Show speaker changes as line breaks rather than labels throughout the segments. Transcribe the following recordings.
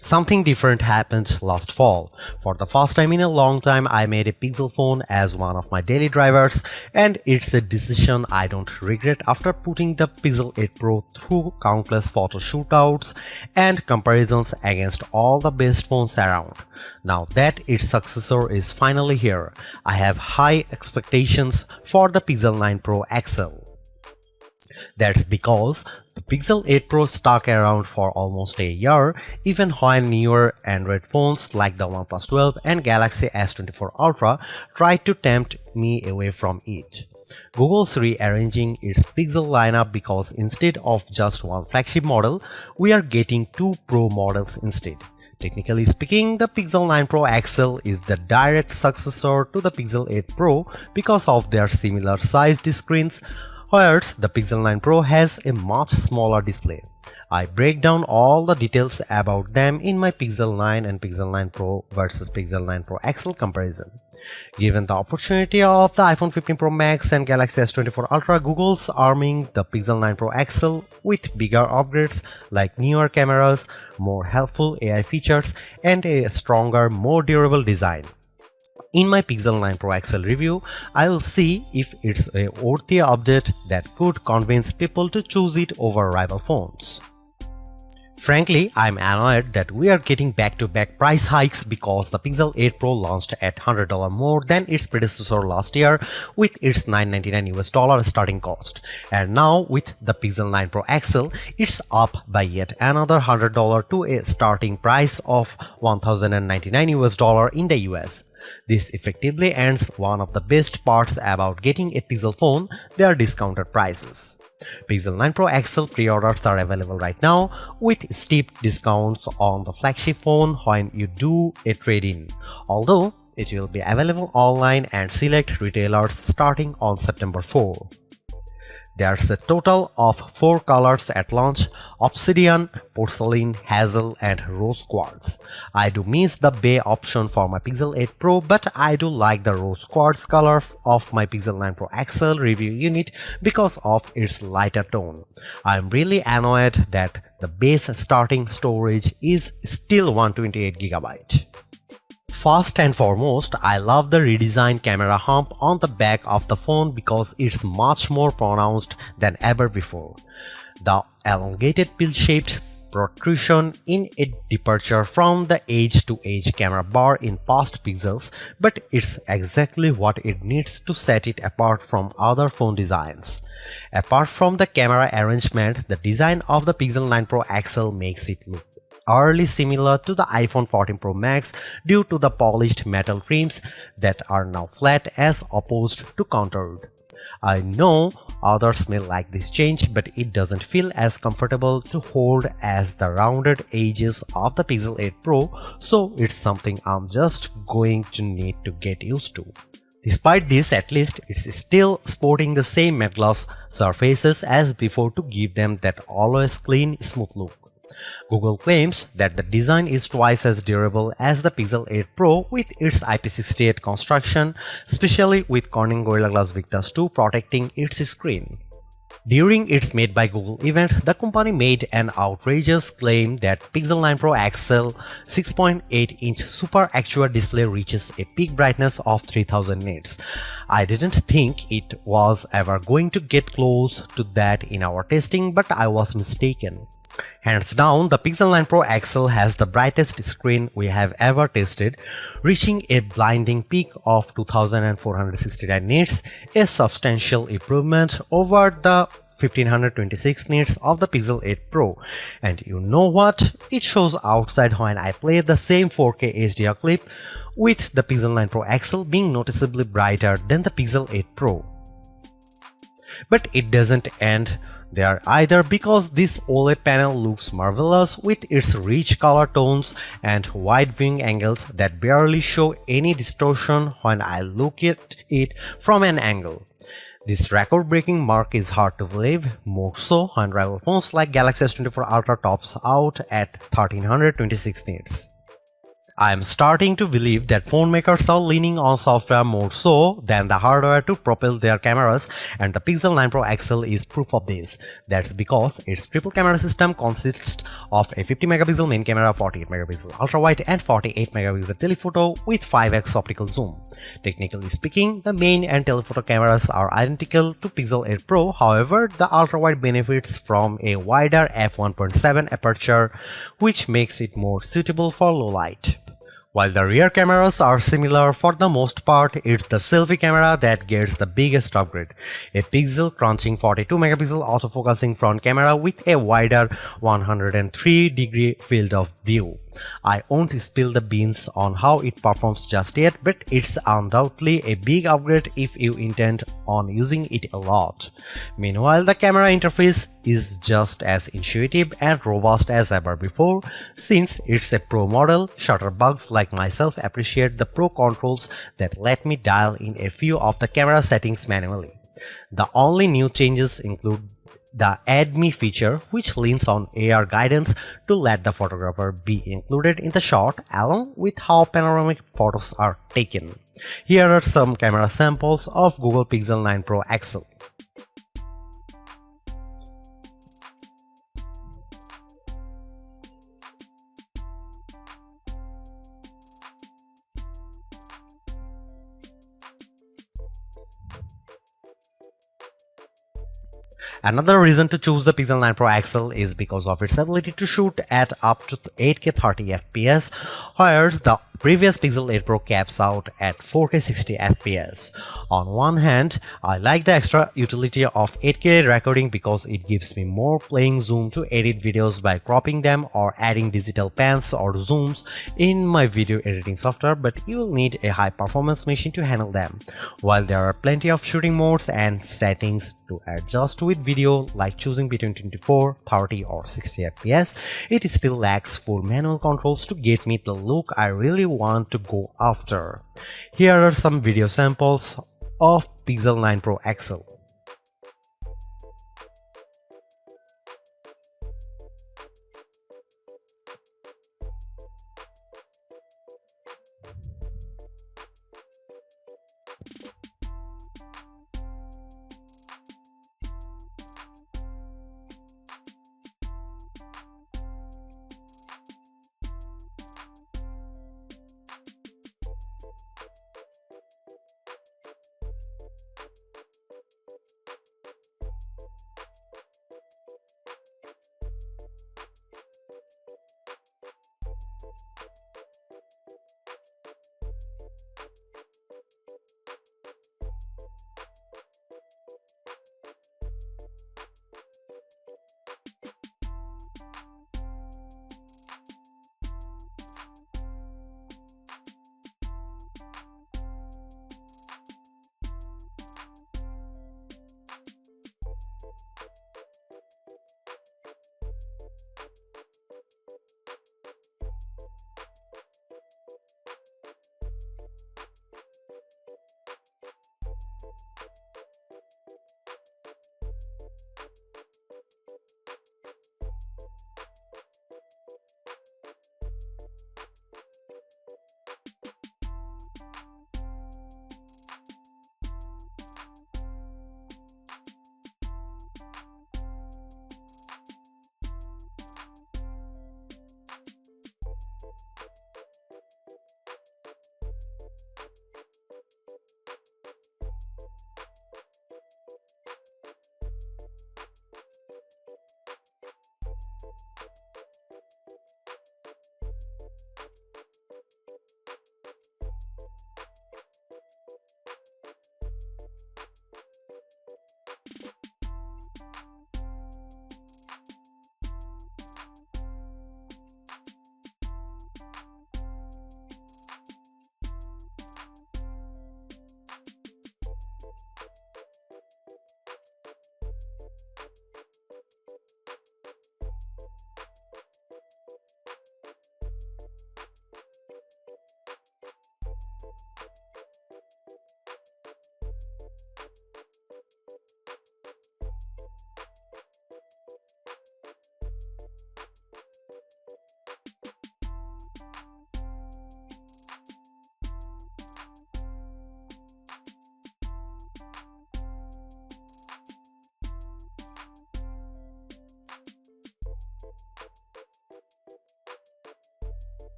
Something different happened last fall. For the first time in a long time, I made a Pixel phone as one of my daily drivers, and it's a decision I don't regret after putting the Pixel 8 Pro through countless photo shootouts and comparisons against all the best phones around. Now that its successor is finally here, I have high expectations for the Pixel 9 Pro XL. That's because the Pixel 8 Pro stuck around for almost a year, even when newer Android phones like the OnePlus 12 and Galaxy S24 Ultra tried to tempt me away from it. Google's rearranging its Pixel lineup because instead of just one flagship model, we are getting two Pro models instead. Technically speaking, the Pixel 9 Pro XL is the direct successor to the Pixel 8 Pro because of their similar sized screens, whereas the Pixel 9 Pro has a much smaller display. I break down all the details about them in my Pixel 9 and Pixel 9 Pro versus Pixel 9 Pro XL comparison. Given the opportunity of the iPhone 15 Pro Max and Galaxy S24 Ultra, Google's arming the Pixel 9 Pro XL with bigger upgrades like newer cameras, more helpful AI features, and a stronger, more durable design. In my Pixel 9 Pro XL review, I will see if it's a worthy update that could convince people to choose it over rival phones. Frankly, I'm annoyed that we are getting back-to-back price hikes because the Pixel 8 Pro launched at $100 more than its predecessor last year with its $999 starting cost. And now with the Pixel 9 Pro XL, it's up by yet another $100 to a starting price of $1,099 in the US. This effectively ends one of the best parts about getting a Pixel phone, their discounted prices. Pixel 9 Pro XL pre-orders are available right now with steep discounts on the flagship phone when you do a trade-in, although it will be available online and select retailers starting on September 4. There's a total of 4 colors at launch: Obsidian, Porcelain, Hazel, and Rose Quartz. I do miss the Bay option for my Pixel 8 Pro, but I do like the Rose Quartz color of my Pixel 9 Pro XL review unit because of its lighter tone. I'm really annoyed that the base starting storage is still 128GB. First and foremost, I love the redesigned camera hump on the back of the phone because it's much more pronounced than ever before. The elongated pill-shaped protrusion in a departure from the edge-to-edge camera bar in past Pixels, but it's exactly what it needs to set it apart from other phone designs. Apart from the camera arrangement, the design of the Pixel 9 Pro XL makes it look eerily similar to the iPhone 14 Pro Max due to the polished metal rims that are now flat as opposed to contoured. I know others may like this change, but it doesn't feel as comfortable to hold as the rounded edges of the Pixel 8 Pro, so it's something I'm just going to need to get used to. Despite this, at least it's still sporting the same matte gloss surfaces as before to give them that always clean, smooth look. Google claims that the design is twice as durable as the Pixel 8 Pro with its IP68 construction, especially with Corning Gorilla Glass Victus 2 protecting its screen. During its Made by Google event, the company made an outrageous claim that Pixel 9 Pro XL 6.8-inch Super Actua display reaches a peak brightness of 3000 nits. I didn't think it was ever going to get close to that in our testing, but I was mistaken. Hands down, the Pixel 9 Pro XL has the brightest screen we have ever tested, reaching a blinding peak of 2469 nits, a substantial improvement over the 1526 nits of the Pixel 8 Pro. And you know what? It shows outside when I play the same 4K HDR clip, with the Pixel 9 Pro XL being noticeably brighter than the Pixel 8 Pro. But it doesn't end there either, because this OLED panel looks marvelous with its rich color tones and wide viewing angles that barely show any distortion when I look at it from an angle. This record-breaking mark is hard to believe, more so when rival phones like Galaxy S24 Ultra tops out at 1326 nits. I'm starting to believe that phone makers are leaning on software more so than the hardware to propel their cameras, and the Pixel 9 Pro XL is proof of this. That's because its triple camera system consists of a 50 megapixel main camera, 48 megapixel ultra wide, and 48 megapixel telephoto with 5x optical zoom. Technically speaking, the main and telephoto cameras are identical to Pixel 8 Pro. However, the ultra wide benefits from a wider f1.7 aperture, which makes it more suitable for low light. While the rear cameras are similar for the most part, it's the selfie camera that gets the biggest upgrade. A pixel crunching 42 megapixel autofocusing front camera with a wider 103-degree field of view. I won't spill the beans on how it performs just yet, but it's undoubtedly a big upgrade if you intend on using it a lot. Meanwhile, the camera interface is just as intuitive and robust as ever before. Since it's a Pro model, shutterbugs like myself appreciate the Pro controls that let me dial in a few of the camera settings manually. The only new changes include the Add Me feature, which leans on AR guidance to let the photographer be included in the shot along with how panoramic photos are taken. Here are some camera samples of Google Pixel 9 Pro XL. Another reason to choose the Pixel 9 Pro XL is because of its ability to shoot at up to 8K 30 FPS, whereas the previous Pixel 8 Pro caps out at 4K 60 FPS. On one hand, I like the extra utility of 8K recording because it gives me more playing zoom to edit videos by cropping them or adding digital pans or zooms in my video editing software, but you will need a high performance machine to handle them. While there are plenty of shooting modes and settings to adjust with video, like choosing between 24, 30 or 60 FPS, it still lacks full manual controls to get me the look I really want to go after. Here are some video samples of Pixel 9 Pro XL.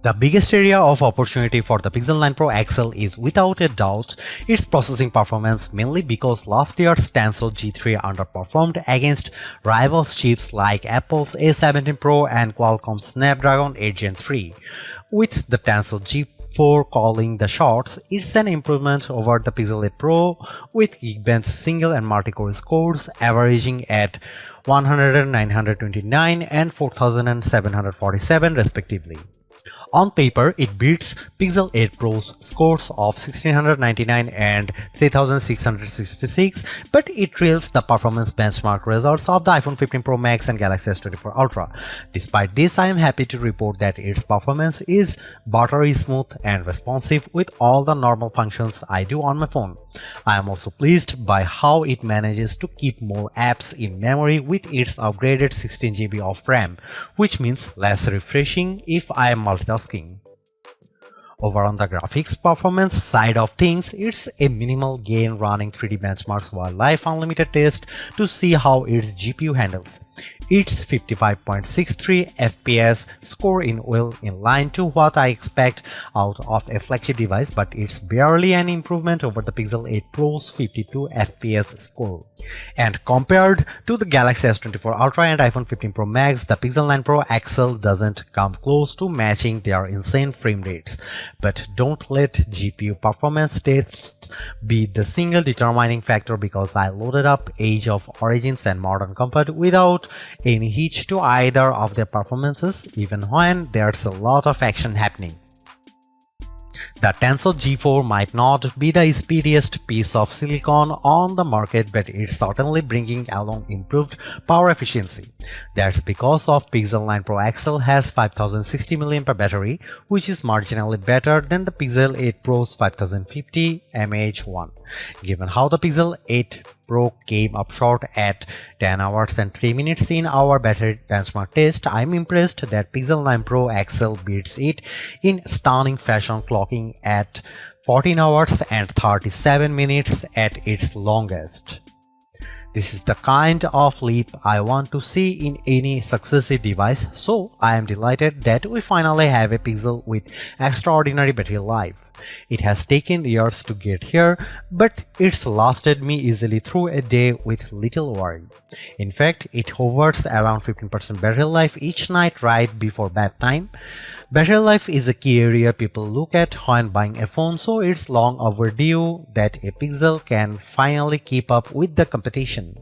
The biggest area of opportunity for the Pixel 9 Pro XL is without a doubt its processing performance, mainly because last year's Tensor G3 underperformed against rival chips like Apple's A17 Pro and Qualcomm's Snapdragon 8 Gen 3. With the Tensor G4 calling the shots, it's an improvement over the Pixel 8 Pro with Geekbench single and multi-core scores averaging at 100, 929 and 4747 respectively. On paper, it beats Pixel 8 Pro's scores of 1699 and 3666, but it trails the performance benchmark results of the iPhone 15 Pro Max and Galaxy S24 Ultra. Despite this, I am happy to report that its performance is buttery smooth and responsive with all the normal functions I do on my phone. I am also pleased by how it manages to keep more apps in memory with its upgraded 16 GB of RAM, which means less refreshing if I am multitasking. Over on the graphics performance side of things, it's a minimal gain running 3D benchmarks while Live Unlimited test to see how its GPU handles. Its 55.63 FPS score in well in line to what I expect out of a flagship device, but it's barely an improvement over the Pixel 8 Pro's 52 FPS score. And compared to the Galaxy S24 Ultra and iPhone 15 Pro Max, the Pixel 9 Pro XL doesn't come close to matching their insane frame rates. But don't let GPU performance tests be the single determining factor, because I loaded up Age of Origins and Modern Comfort without any hitch to either of their performances, even when there's a lot of action happening. The Tensor G4 might not be the speediest piece of silicon on the market, but it's certainly bringing along improved power efficiency. That's because of Pixel 9 Pro XL has 5060 mAh battery, which is marginally better than the Pixel 8 Pro's 5050 mAh1. Given how the Pixel 8 Pro came up short at 10 hours and 3 minutes in our battery benchmark test, I'm impressed that Pixel 9 Pro XL beats it in stunning fashion, clocking at 14 hours and 37 minutes at its longest. This is the kind of leap I want to see in any successive device, so I am delighted that we finally have a Pixel with extraordinary battery life. It has taken years to get here, but it's lasted me easily through a day with little worry. In fact, it hovers around 15% battery life each night right before bedtime. Battery life is a key area people look at when buying a phone, so it's long overdue that a Pixel can finally keep up with the competition.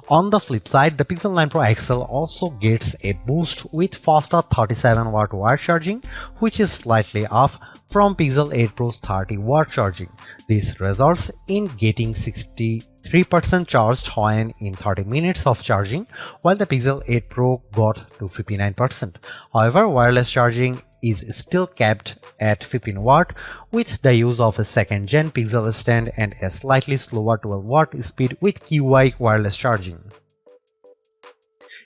On the flip side, the Pixel 9 Pro XL also gets a boost with faster 37W wire charging, which is slightly off from Pixel 8 Pro's 30W charging. This results in getting 63% charged when in 30 minutes of charging, while the Pixel 8 Pro got to 59%. However, wireless charging is still capped at 15W with the use of a second-gen Pixel stand and a slightly slower 12W speed with QI wireless charging.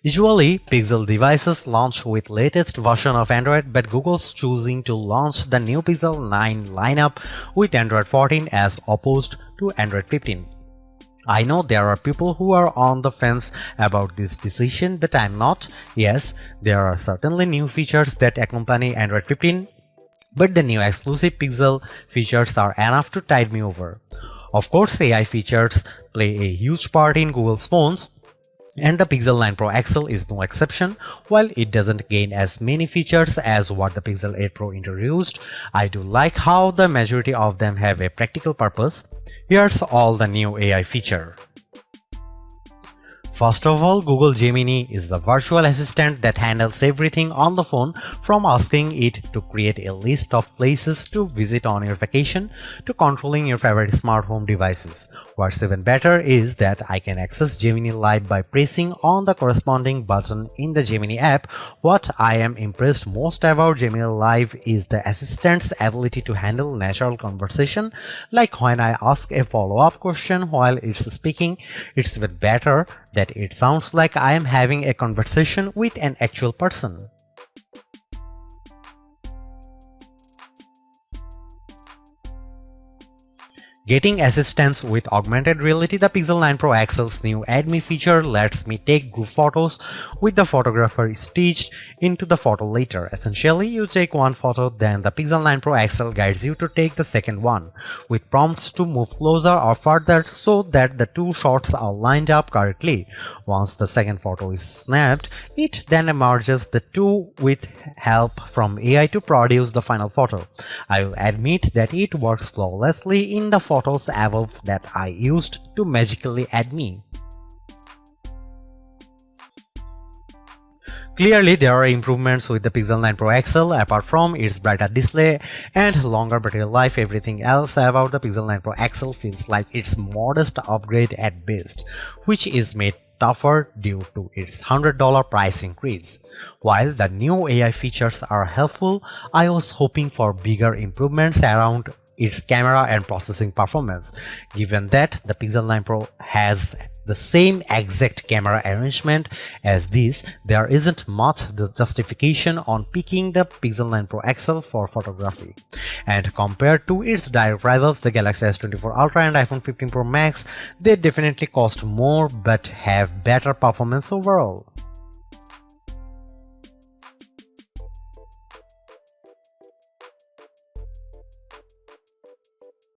Usually, Pixel devices launch with latest version of Android, but Google's choosing to launch the new Pixel 9 lineup with Android 14 as opposed to Android 15. I know there are people who are on the fence about this decision, but I'm not. Yes, there are certainly new features that accompany Android 15, but the new exclusive Pixel features are enough to tide me over. Of course, AI features play a huge part in Google's phones, and the Pixel 9 Pro XL is no exception. While it doesn't gain as many features as what the Pixel 8 Pro introduced, I do like how the majority of them have a practical purpose. Here's all the new AI feature. First of all, Google Gemini is the virtual assistant that handles everything on the phone, from asking it to create a list of places to visit on your vacation to controlling your favorite smart home devices. What's even better is that I can access Gemini Live by pressing on the corresponding button in the Gemini app. What I am impressed most about Gemini Live is the assistant's ability to handle natural conversation, like when I ask a follow-up question while it's speaking. It's even better that it sounds like I am having a conversation with an actual person. Getting assistance with augmented reality, the Pixel 9 Pro XL's new Add Me feature lets me take group photos with the photographer stitched into the photo later. Essentially, you take one photo, then the Pixel 9 Pro XL guides you to take the second one, with prompts to move closer or further so that the two shots are lined up correctly. Once the second photo is snapped, it then merges the two with help from AI to produce the final photo. I will admit that it works flawlessly in the photos above that I used to magically add me. Clearly, there are improvements with the Pixel 9 Pro XL. Apart from its brighter display and longer battery life, everything else about the Pixel 9 Pro XL feels like its modest upgrade at best, which is made tougher due to its $100 price increase. While the new AI features are helpful, I was hoping for bigger improvements around its camera and processing performance. Given that the Pixel 9 Pro has the same exact camera arrangement as this, there isn't much justification on picking the Pixel 9 Pro XL for photography. And compared to its direct rivals, the Galaxy S24 Ultra and iPhone 15 Pro Max, they definitely cost more but have better performance overall.